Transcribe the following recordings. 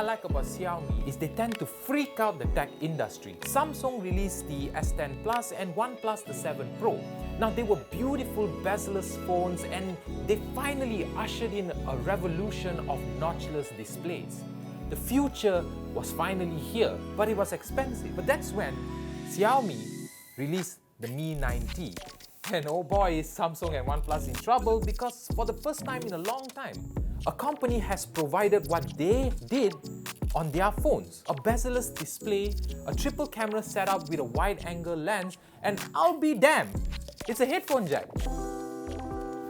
I like about Xiaomi is they tend to freak out the tech industry. Samsung released the S10 Plus and OnePlus the 7 Pro. Now they were beautiful bezel-less phones and they finally ushered in a revolution of notchless displays. The future was finally here, but it was expensive. But that's when Xiaomi released the Mi 9T. And oh boy, is Samsung and OnePlus in trouble because for the first time in a long time, a company has provided what they did on their phones. A bezel-less display, a triple camera setup with a wide-angle lens, and I'll be damned, it's a headphone jack.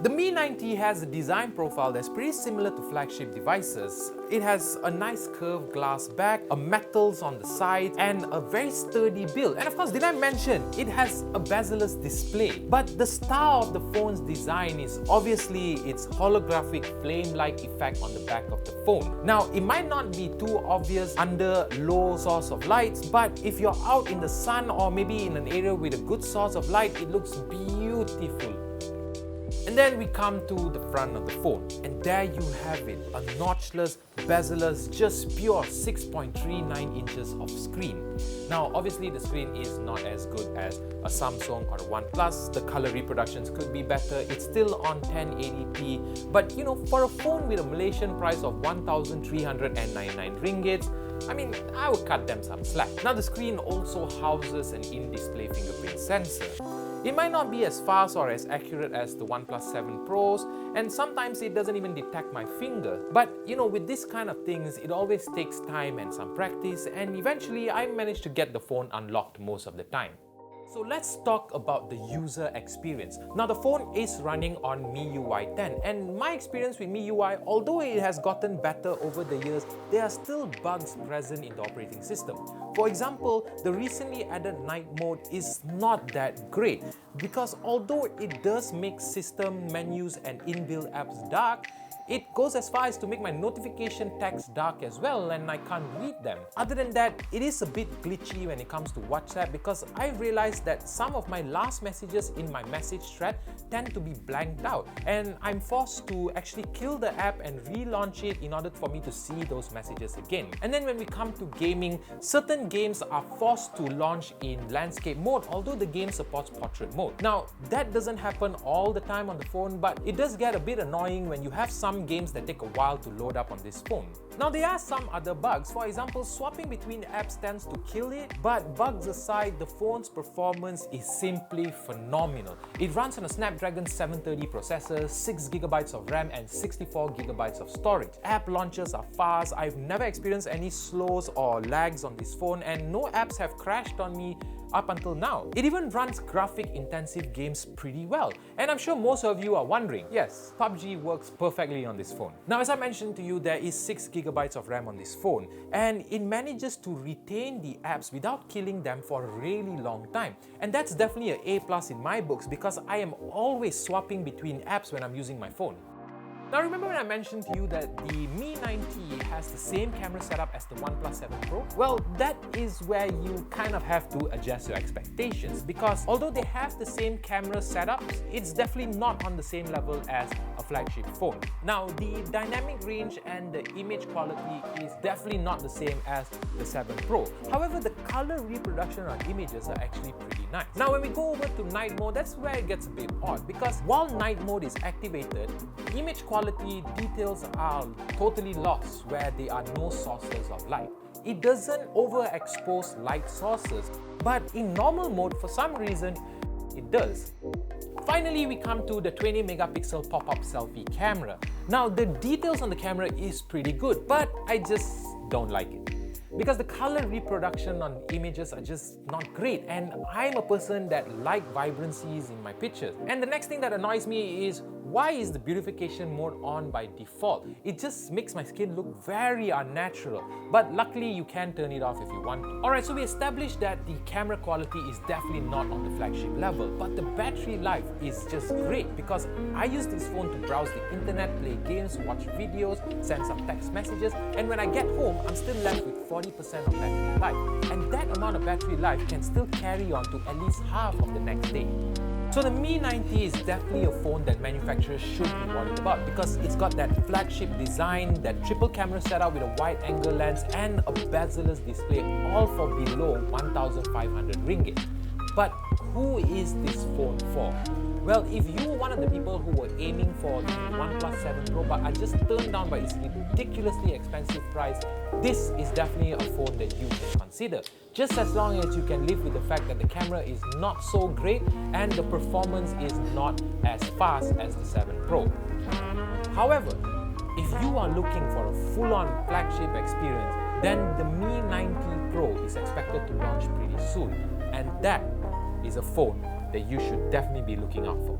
The Mi 9T has a design profile that's pretty similar to flagship devices. It has a nice curved glass back, a metals on the sides, and a very sturdy build. And of course, did I mention, it has a bezel-less display. But the star of the phone's design is obviously its holographic flame-like effect on the back of the phone. Now, it might not be too obvious under low source of lights, but if you're out in the sun or maybe in an area with a good source of light, it looks beautiful. And then we come to the front of the phone, and there you have it, a notchless, bezel-less, just pure 6.39 inches of screen. Now obviously the screen is not as good as a Samsung or a OnePlus, the color reproductions could be better, it's still on 1080p, but you know, for a phone with a Malaysian price of 1,399 ringgits, I mean, I would cut them some slack. Now the screen also houses an in-display fingerprint sensor. It might not be as fast or as accurate as the OnePlus 7 Pros, and sometimes it doesn't even detect my finger. But you know, with this kind of things, it always takes time and some practice, and eventually I managed to get the phone unlocked most of the time. So let's talk about the user experience. Now the phone is running on MIUI 10, and my experience with MIUI, although it has gotten better over the years, there are still bugs present in the operating system. For example, the recently added night mode is not that great because although it does make system menus and inbuilt apps dark, it goes as far as to make my notification text dark as well, and I can't read them. Other than that, it is a bit glitchy when it comes to WhatsApp because I realized that some of my last messages in my message thread tend to be blanked out, and I'm forced to actually kill the app and relaunch it in order for me to see those messages again. And then when we come to gaming, certain games are forced to launch in landscape mode, although the game supports portrait mode. Now, that doesn't happen all the time on the phone, but it does get a bit annoying when you have some games that take a while to load up on this phone. Now there are some other bugs. For example, swapping between apps tends to kill it, but bugs aside, the phone's performance is simply phenomenal. It runs on a Snapdragon 730 processor, 6GB of RAM and 64GB of storage. App launches are fast. I've never experienced any slows or lags on this phone, and no apps have crashed on me up until now. It even runs graphic-intensive games pretty well. And I'm sure most of you are wondering, yes, PUBG works perfectly on this phone. Now, as I mentioned to you, there is 6GB of RAM on this phone, and it manages to retain the apps without killing them for a really long time. And that's definitely an A+ in my books because I am always swapping between apps when I'm using my phone. Now remember when I mentioned to you that the Mi 9T has the same camera setup as the OnePlus 7 Pro? Well, that is where you kind of have to adjust your expectations because although they have the same camera setups, it's definitely not on the same level as a flagship phone. Now, the dynamic range and the image quality is definitely not the same as the 7 Pro. However, the color reproduction on images are actually pretty nice. Now, when we go over to night mode, that's where it gets a bit odd because while night mode is activated, image quality details are totally lost where there are no sources of light. It doesn't overexpose light sources, but in normal mode, for some reason, it does. Finally, we come to the 20 megapixel pop-up selfie camera. Now, the details on the camera is pretty good, but I just don't like it. Because the color reproduction on images are just not great, and I'm a person that like vibrancies in my pictures. And the next thing that annoys me is why is the beautification mode on by default? It just makes my skin look very unnatural, but luckily you can turn it off if you want to. Alright, so we established that the camera quality is definitely not on the flagship level, but the battery life is just great because I use this phone to browse the internet, play games, watch videos, send some text messages, and when I get home, I'm still left with 40% of battery life. And that amount of battery life can still carry on to at least half of the next day. So the Mi 90 is definitely a phone that manufacturers should be worried about because it's got that flagship design, that triple camera setup with a wide angle lens and a bezel-less display, all for below 1,500 ringgit. But who is this phone for? Well, if you were one of the people who were aiming for the OnePlus 7 Pro but are just turned down by its ridiculously expensive price, this is definitely a phone that you can consider. Just as long as you can live with the fact that the camera is not so great and the performance is not as fast as the 7 Pro. However, if you are looking for a full-on flagship experience, then the Mi 90 Pro is expected to launch pretty soon, and that is a phone that you should definitely be looking out for.